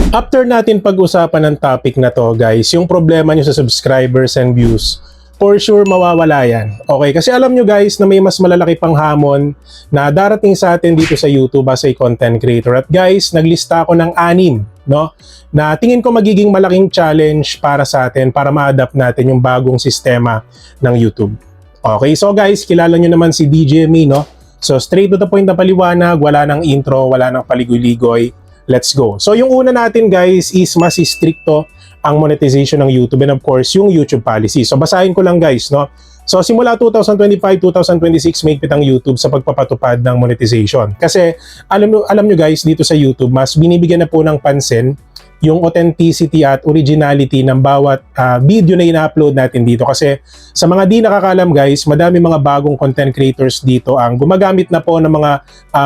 After natin pag-usapan ng topic na to guys, yung problema nyo sa subscribers and views, for sure mawawala yan. Okay, kasi alam nyo guys na may mas malalaki pang hamon na darating sa atin dito sa YouTube as a content creator. At guys, naglista ako ng 6, no? Na tingin ko magiging malaking challenge para sa atin para ma-adapt natin yung bagong sistema ng YouTube. Okay, so guys, kilala nyo naman si DJ Me, no? So straight to the point na paliwanag, wala nang intro, wala nang paligoy-ligoy. Let's go. So yung una natin guys is mas stricto ang monetization ng YouTube and of course yung YouTube policy. So basahin ko lang guys, no? So simula 2025-2026 mahigpit ang YouTube sa pagpapatupad ng monetization. Kasi alam nyo guys, dito sa YouTube mas binibigyan na po ng pansin yung authenticity at originality ng bawat video na ina-upload natin dito. Kasi sa mga di nakakalam guys, madami mga bagong content creators dito ang gumagamit na po ng mga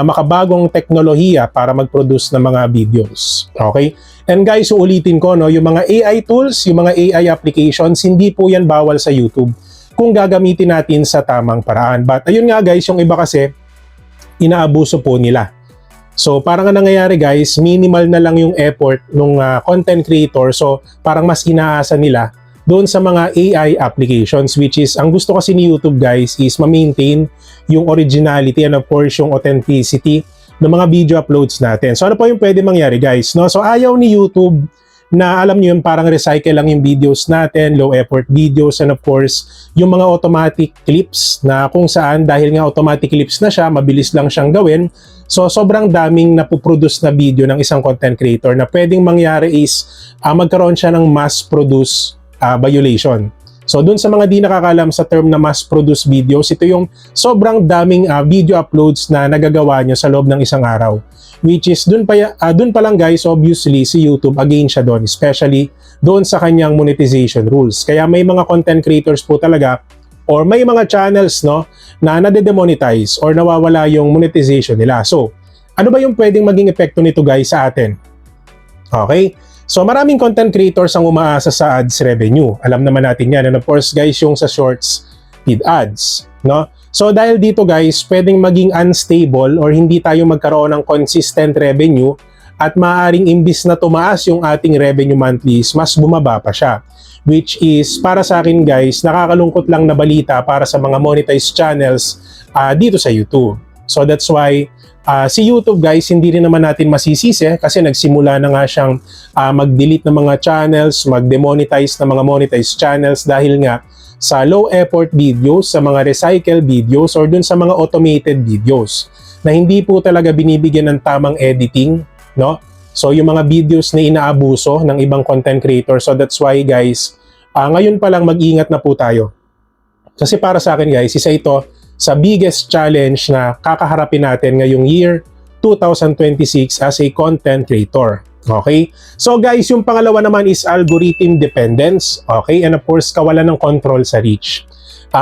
makabagong teknolohiya para mag-produce ng mga videos. Okay? And guys, uulitin ko, no, yung mga AI tools, yung mga AI applications, hindi po yan bawal sa YouTube kung gagamitin natin sa tamang paraan. But ayun nga guys, yung iba kasi, inaabuso po nila. So parang ang nangyayari guys, minimal na lang yung effort ng content creator. So parang mas inaasa nila doon sa mga AI applications, which is ang gusto kasi ni YouTube guys is ma-maintain yung originality and of course yung authenticity ng mga video uploads natin. So ano po yung pwede mangyari guys, no? So ayaw ni YouTube na alam niyo yung parang recycle lang yung videos natin, low effort videos, and of course yung mga automatic clips na kung saan dahil nga automatic clips na siya, mabilis lang siyang gawin. So sobrang daming napoproduce na video ng isang content creator na pwedeng mangyari is magkaroon siya ng mass produce violation. So dun sa mga di nakakalam sa term na mass produce videos, ito yung sobrang daming video uploads na nagagawa nyo sa loob ng isang araw. Which is dun pa lang guys, obviously si YouTube against siya doon, especially doon sa kanyang monetization rules. Kaya may mga content creators po talaga or may mga channels, no, na nade-demonetize or nawawala yung monetization nila. So ano ba yung pwedeng maging epekto nito guys sa atin? Okay? So maraming content creators ang umaasa sa ads revenue. Alam naman natin yan. And of course guys, yung sa shorts feed ads, no? So dahil dito guys, pwedeng maging unstable or hindi tayo magkaroon ng consistent revenue at maaaring imbis na tumaas yung ating revenue monthly, mas bumaba pa siya. Which is para sa akin guys, nakakalungkot lang na balita para sa mga monetized channels dito sa YouTube. So that's why si YouTube guys, hindi rin naman natin masisisi kasi nagsimula na nga siyang mag-delete ng mga channels, mag-demonetize ng mga monetized channels dahil nga sa low effort videos, sa mga recycle videos or dun sa mga automated videos na hindi po talaga binibigyan ng tamang editing, no? So yung mga videos na inaabuso ng ibang content creators. So that's why guys, ngayon pa lang mag-ingat na po tayo. Kasi para sa akin guys, isa ito sa biggest challenge na kakaharapin natin ngayong year 2026 as a content creator. Okay? So guys, yung pangalawa naman is algorithm dependence. Okay? And of course, kawalan ng control sa reach.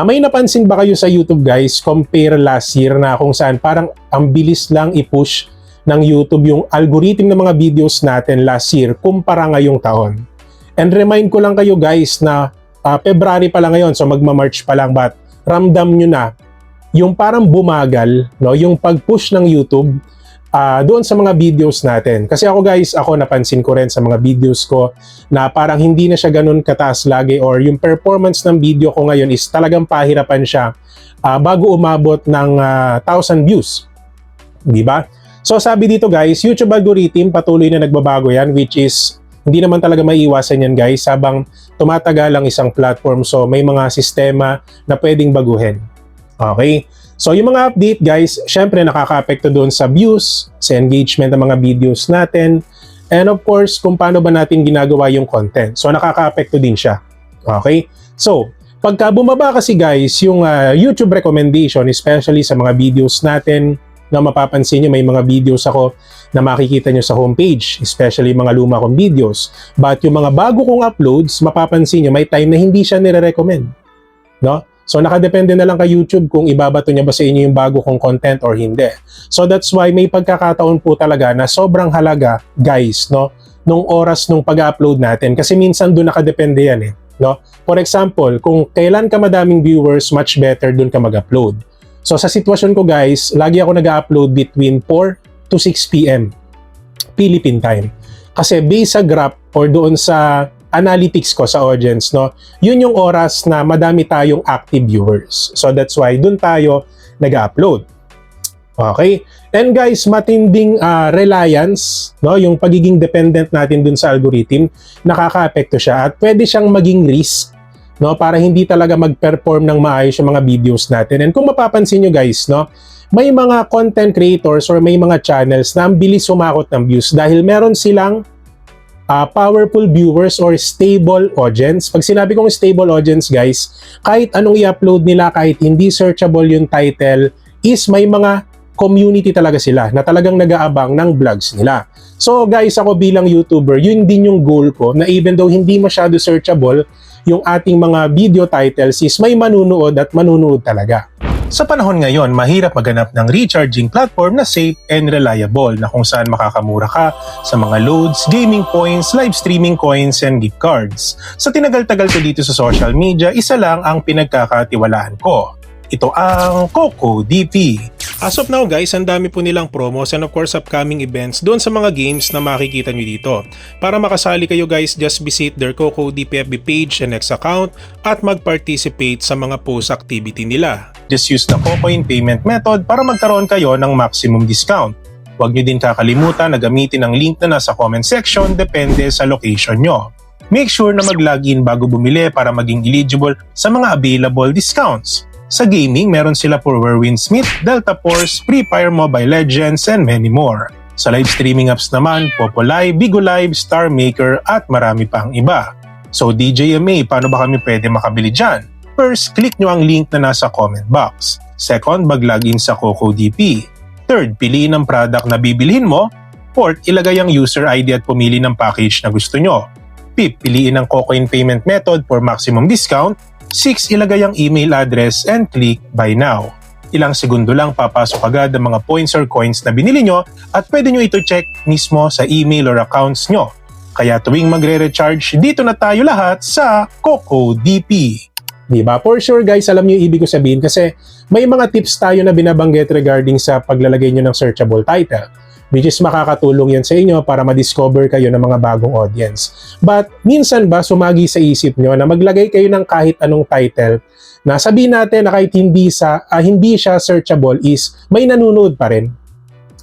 May napansin ba kayo sa YouTube guys, compare last year na kung saan parang ang bilis lang i-push ng YouTube yung algorithm ng mga videos natin last year kumpara ngayong taon. And remind ko lang kayo guys na February pa lang ngayon, so magma-March pa lang, but ramdam nyo na yung parang bumagal, no, yung pag-push ng YouTube doon sa mga videos natin. Kasi ako guys, napansin ko rin sa mga videos ko na parang hindi na siya ganun kataas lagi or yung performance ng video ko ngayon is talagang pahirapan siya bago umabot ng 1,000 views. Diba? So sabi dito guys, YouTube algorithm patuloy na nagbabago yan, which is hindi naman talaga maiiwasan yan guys habang tumatagal ang isang platform. So may mga sistema na pwedeng baguhin. Okay? So yung mga update guys, syempre nakaka-apekto doon sa views, sa engagement ng mga videos natin, and of course kung paano ba natin ginagawa yung content. So nakaka-apekto din siya. Okay? So, pagka bumaba kasi guys yung YouTube recommendation, especially sa mga videos natin, na mapapansin nyo may mga videos ako na makikita nyo sa homepage, especially mga luma kong videos. But yung mga bago kong uploads, mapapansin nyo may time na hindi siya nire-recommend. No? So nakadepende na lang kay YouTube kung ibabato niya ba sa inyo yung bago kong content or hindi. So that's why may pagkakataon po talaga na sobrang halaga guys, no, nung oras nung pag-upload natin kasi minsan doon nakadepende yan no. For example, kung kailan ka madaming viewers, much better doon ka mag-upload. So sa sitwasyon ko guys, lagi ako nag-upload between 4 to 6 PM Philippine time. Kasi based sa graph or doon sa analytics ko sa audience, no, yun yung oras na madami tayong active viewers. So that's why doon tayo nag-upload. Okay? And guys, matinding reliance, no, yung pagiging dependent natin dun sa algorithm, nakaka-apekto siya at pwede siyang maging risk, no, para hindi talaga mag-perform ng maayos yung mga videos natin. And kung mapapansin nyo guys, no, may mga content creators or may mga channels na ang bilis sumakot ng views dahil meron silang powerful viewers or stable audience. Pag sinabi kong stable audience guys, kahit anong i-upload nila, kahit hindi searchable yung title, is may mga community talaga sila na talagang nag-aabang ng vlogs nila. So guys, ako bilang YouTuber, yun din yung goal ko na even though hindi masyado searchable yung ating mga video titles is may manunood at manunood talaga. Sa panahon ngayon, mahirap maghanap ng recharging platform na safe and reliable na kung saan makakamura ka sa mga loads, gaming points, live streaming coins, and gift cards. Sa tinagal-tagal ko dito sa social media, isa lang ang pinagkakatiwalaan ko. Ito ang CocoDP. As of now guys, ang dami po nilang promos and of course upcoming events doon sa mga games na makikita nyo dito. Para makasali kayo guys, just visit their CocoDP FB page and X account at mag-participate sa mga post activity nila. Just use the Cocoin payment method para magkaroon kayo ng maximum discount. Huwag nyo din kakalimutan na gamitin ang link na nasa comment section depende sa location nyo. Make sure na mag-login bago bumili para maging eligible sa mga available discounts. Sa gaming, meron sila for Windsmith, Delta Force, Free Fire Mobile Legends, and many more. Sa live streaming apps naman, Popolive, Bigo Live, Star Maker, at marami pang iba. So DJMA, paano ba kami pwede makabili dyan? First, click nyo ang link na nasa comment box. Second, mag-login sa CocoDP. Third, piliin ang product na bibilhin mo. Fourth, ilagay ang user ID at pumili ng package na gusto nyo. Fifth, piliin ang Cocoin payment method for maximum discount. 6. Ilagay ang email address and click Buy Now. Ilang segundo lang papasok agad ang mga points or coins na binili nyo at pwede nyo ito check mismo sa email or accounts nyo. Kaya tuwing magre-recharge, dito na tayo lahat sa CocoDP. Diba? For sure guys, alam nyo yung ibig ko sabihin kasi may mga tips tayo na binabanggit regarding sa paglalagay nyo ng searchable title, which is makakatulong yan sa inyo para ma-discover kayo ng mga bagong audience. But minsan ba sumagi sa isip nyo na maglagay kayo ng kahit anong title na sabihin natin na kahit hindi siya searchable is may nanonood pa rin?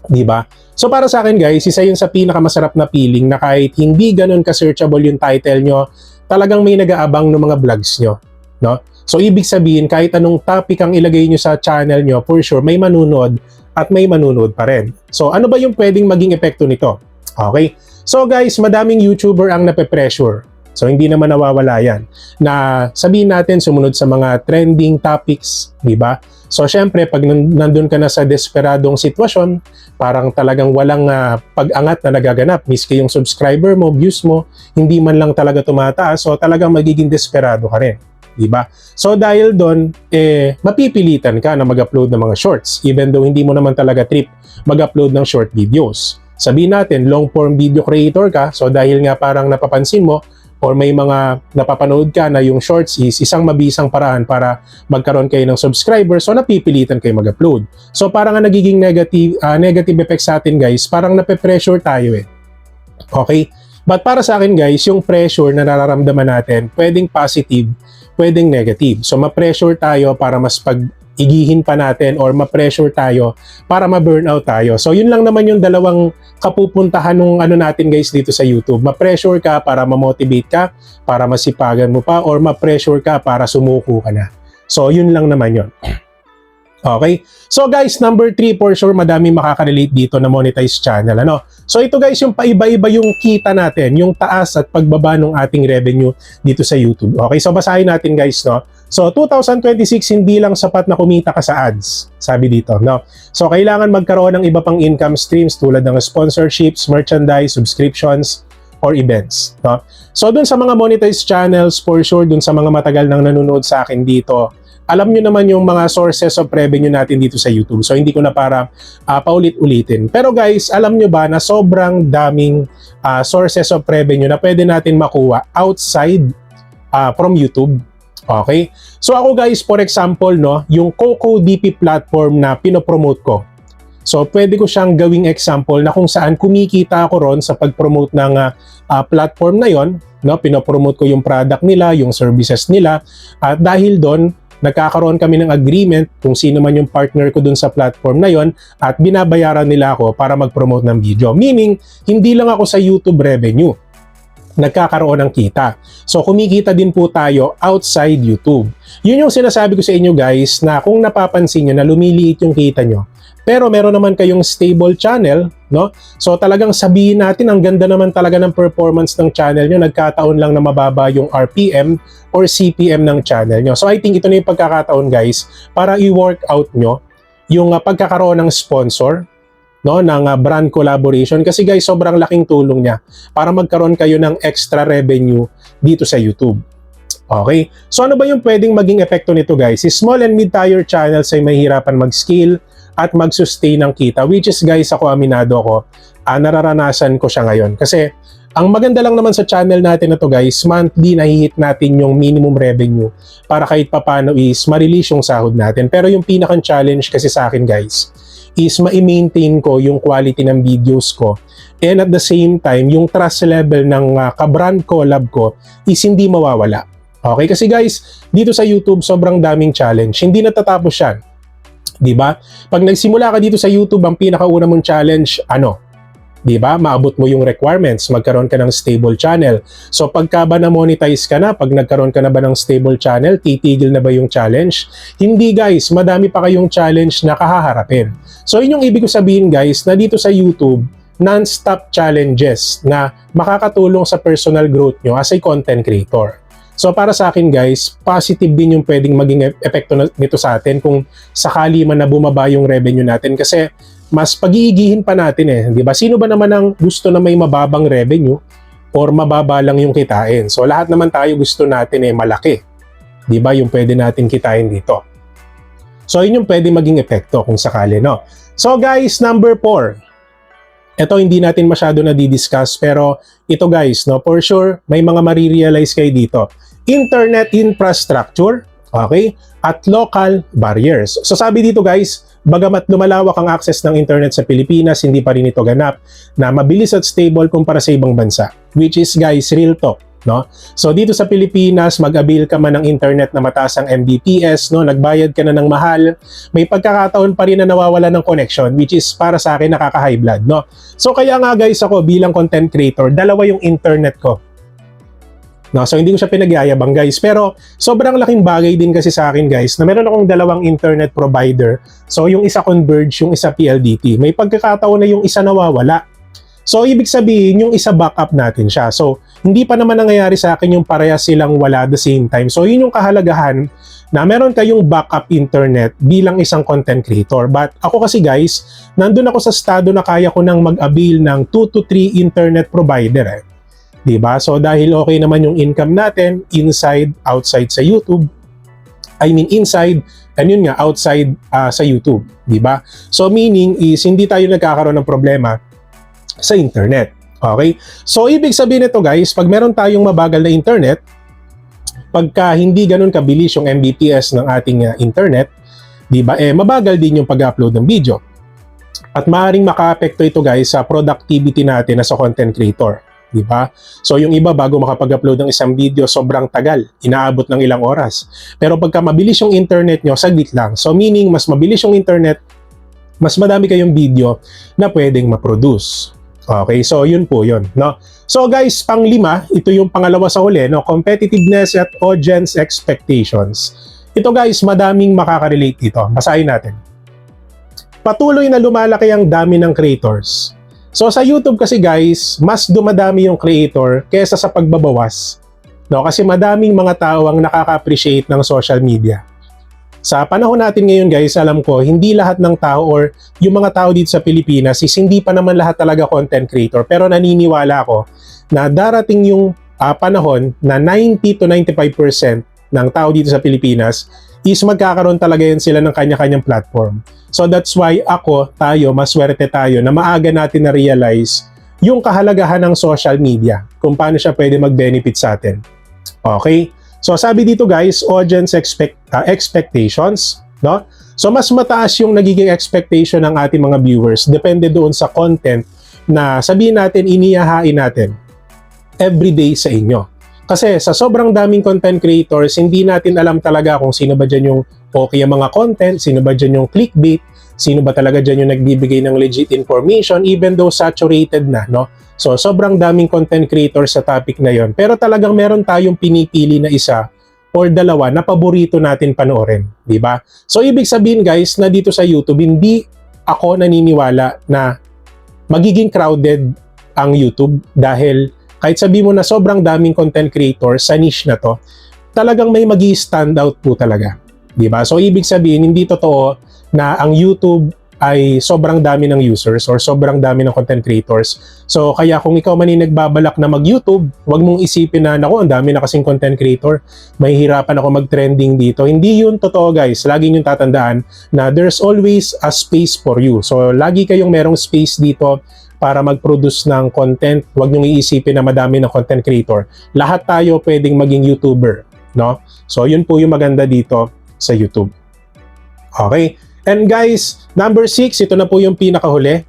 Diba? So para sa akin guys, isa yun sa pinakamasarap na feeling na kahit hindi ganun ka-searchable yung title nyo, talagang may nag-aabang ng mga vlogs nyo. No? So ibig sabihin, kahit anong topic ang ilagay nyo sa channel nyo, for sure may manunood at may manunood pa rin. So ano ba yung pwedeng maging epekto nito? Okay? So guys, madaming YouTuber ang nape-pressure. So hindi naman nawawala yan. Na sabihin natin sumunod sa mga trending topics, di ba? So syempre, pag nandun ka na sa desperadong sitwasyon, parang talagang walang pag-angat na nagaganap. Miski yung subscriber mo, views mo, hindi man lang talaga tumataas, so talagang magiging desperado ka rin. Diba? So dahil doon, mapipilitan ka na mag-upload ng mga shorts even though hindi mo naman talaga trip mag-upload ng short videos. Sabihin natin, long form video creator ka, so dahil nga parang napapansin mo or may mga napapanood ka na yung shorts is isang mabisang paraan para magkaroon kayo ng subscribers, so napipilitan kayo mag-upload. So parang nagiging negative effect sa atin guys, parang nape-pressure tayo eh. Okay? But para sa akin guys, yung pressure na nararamdaman natin, pwedeng positive, pwedeng negative. So ma-pressure tayo para mas pag-igihin pa natin or ma-pressure tayo para ma-burnout tayo. So yun lang naman yung dalawang kapupuntahan ng natin guys dito sa YouTube. Ma-pressure ka para ma-motivate ka, para masipagan mo pa, or ma-pressure ka para sumuko ka na. So yun lang naman yun. Okay? So guys, number 3 for sure, madami makaka-relate dito na monetize channel. Ano? So ito guys, yung paiba-iba yung kita natin, yung taas at pagbaba ng ating revenue dito sa YouTube. Okay? So basahin natin guys, no? So 2026, hindi lang sapat na kumita ka sa ads, sabi dito, no? So kailangan magkaroon ng iba pang income streams tulad ng sponsorships, merchandise, subscriptions, or events, no? So dun sa mga monetized channels, for sure, dun sa mga matagal nang nanonood sa akin dito, alam nyo naman yung mga sources of revenue natin dito sa YouTube. So hindi ko na para paulit-ulitin. Pero guys, alam nyo ba na sobrang daming sources of revenue na pwede natin makuha outside from YouTube? Okay? So ako guys, for example, no, yung CocoDP platform na pinopromote ko. So pwede ko siyang gawing example na kung saan kumikita ako ron sa pag-promote ng platform na yon, no? Pinopromote ko yung product nila, yung services nila, at dahil doon nagkakaroon kami ng agreement kung sino man yung partner ko dun sa platform na yon at binabayaran nila ako para mag-promote ng video. Meaning, hindi lang ako sa YouTube revenue nagkakaroon ng kita. So, kumikita din po tayo outside YouTube. Yun yung sinasabi ko sa inyo guys na kung napapansin nyo na lumiliit yung kita nyo, pero meron naman kayong stable channel, no? So talagang sabihin natin, ang ganda naman talaga ng performance ng channel nyo, nagkataon lang na mababa yung RPM or CPM ng channel nyo. So I think ito na yung pagkakataon guys, para i-work out nyo yung pagkakaroon ng sponsor, no, ng brand collaboration. Kasi guys, sobrang laking tulong niya para magkaroon kayo ng extra revenue dito sa YouTube. Okay? So ano ba yung pwedeng maging epekto nito guys? Si small and mid-tier channels ay mahihirapan mag-scale at mag-sustain ng kita, which is guys, ako aminado ko, nararanasan ko siya ngayon. Kasi ang maganda lang naman sa channel natin na to guys, monthly nahihit natin yung minimum revenue para kahit papano is ma-release yung sahod natin. Pero yung pinakang challenge kasi sa akin guys is ma-maintain ko yung quality ng videos ko, and at the same time yung trust level ng ka-brand collab ko is hindi mawawala. Okay? Kasi guys, dito sa YouTube sobrang daming challenge, hindi natatapos yan. Diba? Pag nagsimula ka dito sa YouTube, ang pinakauna mong challenge, ano? Diba? Maabot mo yung requirements, magkaroon ka ng stable channel. So pagka ba na-monetize ka na, pag nagkaroon ka na ba ng stable channel, titigil na ba yung challenge? Hindi guys, madami pa kayong challenge na kahaharapin. So yun yung ibig ko sabihin guys, na dito sa YouTube, non-stop challenges na makakatulong sa personal growth nyo as a content creator. So para sa akin guys, positive din yung pwedeng maging epekto nito sa atin kung sakali man na bumaba yung revenue natin, kasi mas pag-iigihin pa natin di ba? Sino ba naman ang gusto na may mababang revenue or mababa lang yung kitain? So lahat naman tayo gusto natin malaki. Di ba? Yung pwede natin kitain dito. So yun yung pwede maging epekto kung sakali, no? So guys, number 4. Ito hindi natin masyado na di-discuss, pero ito guys, no, for sure may mga marirealize kayo dito. Internet infrastructure, okay, at local barriers. So sabi dito guys, bagamat lumalawak ang access ng internet sa Pilipinas, hindi pa rin ito ganap na mabilis at stable kumpara sa ibang bansa. Which is guys, real talk, no? So dito sa Pilipinas, mag-avail ka man ng internet na mataas ang Mbps, no? Nagbayad ka na ng mahal, may pagkakataon pa rin na nawawala ng connection, which is para sa akin nakaka-high blood, no? So kaya nga guys, ako bilang content creator, dalawa yung internet ko. No, so hindi ko siya pinagyayabang guys, pero sobrang laking bagay din kasi sa akin guys na meron akong dalawang internet provider. So yung isa Converge, yung isa PLDT. May pagkakataon na yung isa nawawala. So ibig sabihin yung isa backup natin siya. So hindi pa naman nangyayari sa akin yung parehas silang wala at the same time. So yun yung kahalagahan na meron kayong backup internet bilang isang content creator. But ako kasi guys, nandun ako sa estado na kaya ko nang mag-avail ng 2 to 3 internet provider Diba? So dahil okay naman yung income natin inside, outside sa YouTube. I mean inside, and yun nga, outside sa YouTube. Diba? So meaning is hindi tayo nagkakaroon ng problema sa internet. Okay? So ibig sabihin nito guys, pag meron tayong mabagal na internet, pagka hindi ganun kabilis yung Mbps ng ating internet, diba? Mabagal din yung pag-upload ng video. At maaaring maka-apekto ito guys sa productivity natin as a content creator. Diba? So yung iba bago makapag-upload ng isang video sobrang tagal, inaabot ng ilang oras. Pero pagka mabilis yung internet nyo, saglit lang. So meaning mas mabilis yung internet, mas madami kayong video na pwedeng ma-produce. Okay, so yun po yun, no? So guys, pang-5, ito yung pangalawa sa huli, no? Competitiveness at audience expectations. Ito guys, madaming makaka-relate dito. Basahin natin. Patuloy na lumalaki ang dami ng creators. So sa YouTube kasi guys, mas dumadami yung creator kaysa sa pagbabawas. No, kasi madaming mga tao ang nakaka-appreciate ng social media. Sa panahon natin ngayon guys, alam ko, hindi lahat ng tao or yung mga tao dito sa Pilipinas is hindi pa naman lahat talaga content creator. Pero naniniwala ako na darating yung panahon na 90 to 95% ng tao dito sa Pilipinas is magkakaroon talaga yan sila ng kanya-kanyang platform. So that's why tayo, maswerte tayo na maaga natin na-realize yung kahalagahan ng social media, kung paano siya pwede mag-benefit sa atin. Okay? So sabi dito guys, audience expectations, no? So mas mataas yung nagiging expectation ng ating mga viewers, depende doon sa content na sabihin natin, inihahain natin everyday sa inyo. Kasi sa sobrang daming content creators, hindi natin alam talaga kung sino ba dyan yung okay ang mga content, sino ba dyan yung clickbait, sino ba talaga dyan yung nagbibigay ng legit information, even though saturated na, no? So sobrang daming content creators sa topic na yon. Pero talagang meron tayong pinipili na isa or dalawa na paborito natin panoorin, di ba? So ibig sabihin guys, na dito sa YouTube, hindi ako naniniwala na magiging crowded ang YouTube dahil kahit sabi mo na sobrang daming content creators sa niche na to, talagang may magi-stand out po talaga, di ba? So ibig sabihin, hindi totoo na ang YouTube ay sobrang dami ng users or sobrang dami ng content creators. So kaya kung ikaw man ay nagbabalak na mag-YouTube, wag mong isipin na, naku, ang dami na kasing content creator, mahihirapan ako mag-trending dito. Hindi yun totoo guys. Lagi nyo tatandaan na there's always a space for you. So lagi kayong merong space dito para mag-produce ng content. Wag nyo iisipin na madami ng content creator. Lahat tayo pwedeng maging YouTuber, no? So yun po yung maganda dito sa YouTube. Okay? And guys, number 6, ito na po yung pinakahuli.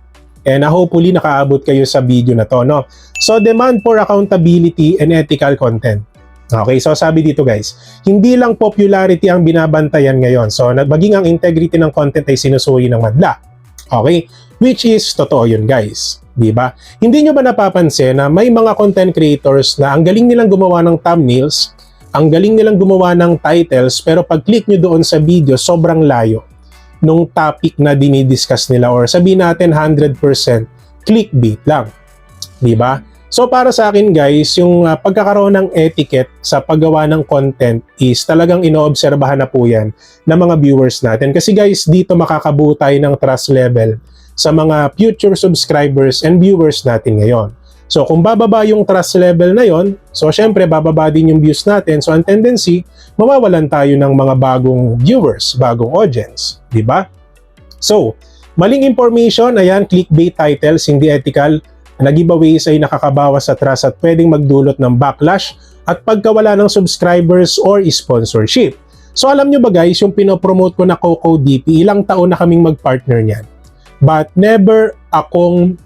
And hopefully nakaabot kayo sa video na to, no? So, demand for accountability and ethical content. Okay, so sabi dito guys, hindi lang popularity ang binabantayan ngayon. So, maging ang integrity ng content ay sinusuri ng madla. Okay? Which is, totoo yun guys. Diba? Hindi nyo ba napapansin na may mga content creators na ang galing nilang gumawa ng thumbnails, ang galing nilang gumawa ng titles, pero pag-click nyo doon sa video, sobrang layo nung topic na dinidiscuss nila, or sabihin natin 100% clickbait lang, di ba? So para sa akin guys, yung pagkakaroon ng etiquette sa paggawa ng content is talagang inoobserbahan na po yan ng mga viewers natin. Kasi guys, dito makakabuo tayo ng trust level sa mga future subscribers and viewers natin ngayon. So kung bababa yung trust level na yon, so syempre bababa din yung views natin. So ang tendency, mawawalan tayo ng mga bagong viewers, bagong audience, di ba? So, maling information, ayan, clickbait titles, hindi ethical, nag-giveaways ay nakakabawas sa trust at pwedeng magdulot ng backlash at pagkawala ng subscribers or sponsorship. So alam nyo ba guys, yung pinopromote ko na Coco DP, ilang taon na kaming mag-partner niyan. But never akong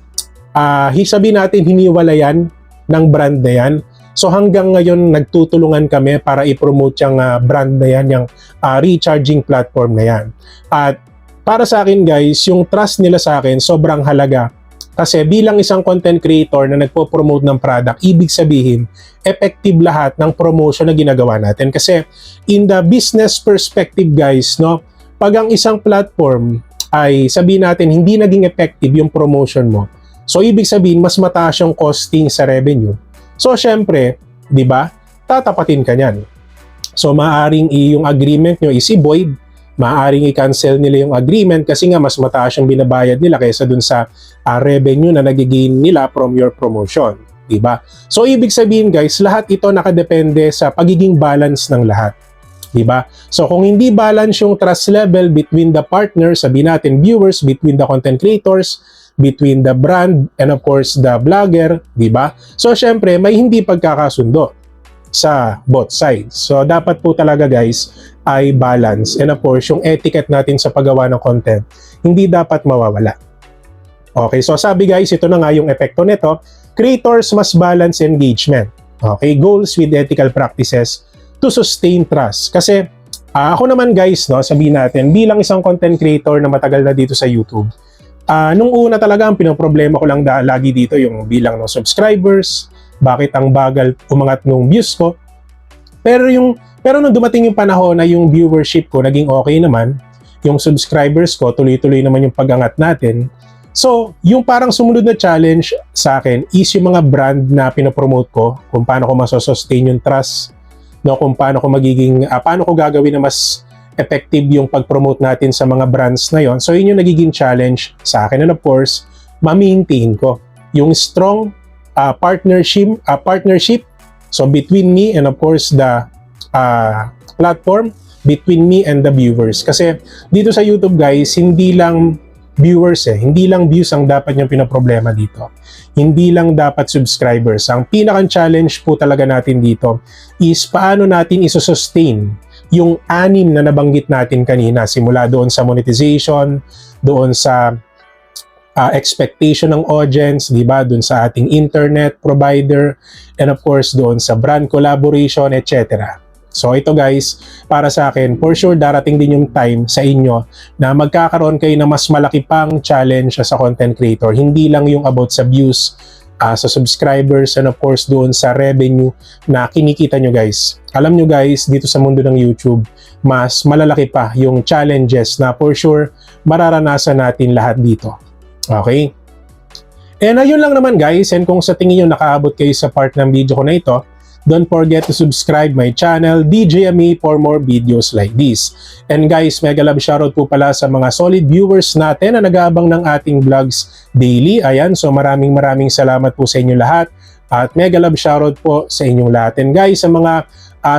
sabihin natin hiniwalayan ng brand na yan. So hanggang ngayon nagtutulungan kami para i-promote yung brand na yan, yung recharging platform na yan. At para sa akin guys, yung trust nila sa akin sobrang halaga. Kasi bilang isang content creator na nagpo-promote ng product, ibig sabihin, effective lahat ng promotion na ginagawa natin. Kasi in the business perspective guys, no, pag ang isang platform ay sabihin natin hindi naging effective yung promotion mo, so, ibig sabihin, mas mataas yung costing sa revenue. So, syempre, di ba, tatapatin ka niyan. So, maaring yung agreement nyo is i-void, maaring i-cancel nila yung agreement kasi nga mas mataas yung binabayad nila kaysa dun sa revenue na nagigain nila from your promotion. Di ba? So, ibig sabihin guys, lahat ito nakadepende sa pagiging balance ng lahat. Di ba? So, kung hindi balance yung trust level between the partners, sabihin natin viewers, between the content creators, between the brand and of course the vlogger, di ba? So syempre may hindi pagkakasundo sa both sides. So dapat po talaga guys ay balance, and of course yung etiquette natin sa paggawa ng content hindi dapat mawawala. Okay, so sabi guys, ito na nga yung epekto nito. Creators must balance engagement. Okay, goals with ethical practices to sustain trust. Kasi ako naman guys, no, sabihin natin bilang isang content creator na matagal na dito sa YouTube, nung una talaga, ang pinoproblema ko lang lagi dito yung bilang ng subscribers, bakit ang bagal umangat ng views ko. Pero nung dumating yung panahon na yung viewership ko naging okay naman, yung subscribers ko, tuloy-tuloy naman yung pag-angat natin. So, yung parang sumunod na challenge sa akin is yung mga brand na pinopromote ko, kung paano ko masosustain yung trust, no, kung paano ko paano ko gagawin na mas effective yung pag-promote natin sa mga brands na yon. So yun yung nagiging challenge sa akin, and of course ma-maintain ko yung strong partnership so between me and of course the platform, between me and the viewers. Kasi dito sa YouTube guys, hindi lang viewers hindi lang views ang dapat yung pinoproblema dito, hindi lang dapat subscribers. Ang pinakang challenge po talaga natin dito is paano natin isosustain yung 6 na nabanggit natin kanina, simula doon sa monetization, doon sa expectation ng audience, di ba? Doon sa ating internet provider, and of course doon sa brand collaboration, etc. So ito guys, para sa akin, for sure darating din yung time sa inyo na magkakaroon kayo ng mas malaki pang challenge sa content creator. Hindi lang yung about sa views, sa subscribers, and of course doon sa revenue na kinikita nyo guys. Alam nyo guys, dito sa mundo ng YouTube, mas malalaki pa yung challenges na for sure mararanasan natin lahat dito. Okay? And ayun lang naman guys, and kung sa tingin nyo nakaabot kayo sa part ng video ko na ito, don't forget to subscribe my channel, DJ Ami, for more videos like this. And guys, mega love shoutout po pala sa mga solid viewers natin na nag-aabang ng ating vlogs daily. Ayan, so maraming salamat po sa inyo lahat. At mega love shoutout po sa inyong lahat. And guys, sa mga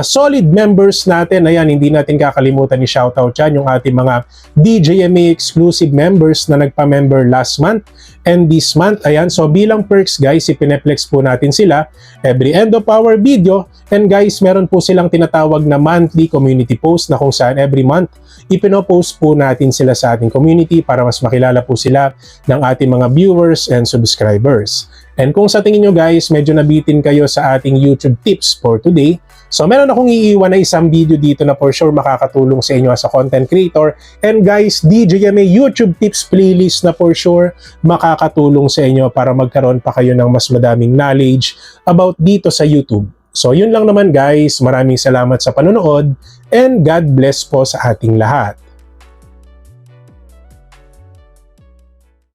solid members natin, ayan, hindi natin kakalimutan ni shoutout yan, yung ating mga DJMA exclusive members na nagpa-member last month and this month. Ayan, so bilang perks guys, ipineplex po natin sila every end of our video. And guys, meron po silang tinatawag na monthly community post na kung saan every month ipinopost po natin sila sa ating community para mas makilala po sila ng ating mga viewers and subscribers. And kung sa tingin nyo guys, medyo nabitin kayo sa ating YouTube tips for today, so meron akong iiwan na isang video dito na for sure makakatulong sa inyo as a content creator. And guys, DJMA YouTube tips playlist na for sure makakatulong sa inyo para magkaroon pa kayo ng mas madaming knowledge about dito sa YouTube. So yun lang naman guys, maraming salamat sa panonood and God bless po sa ating lahat.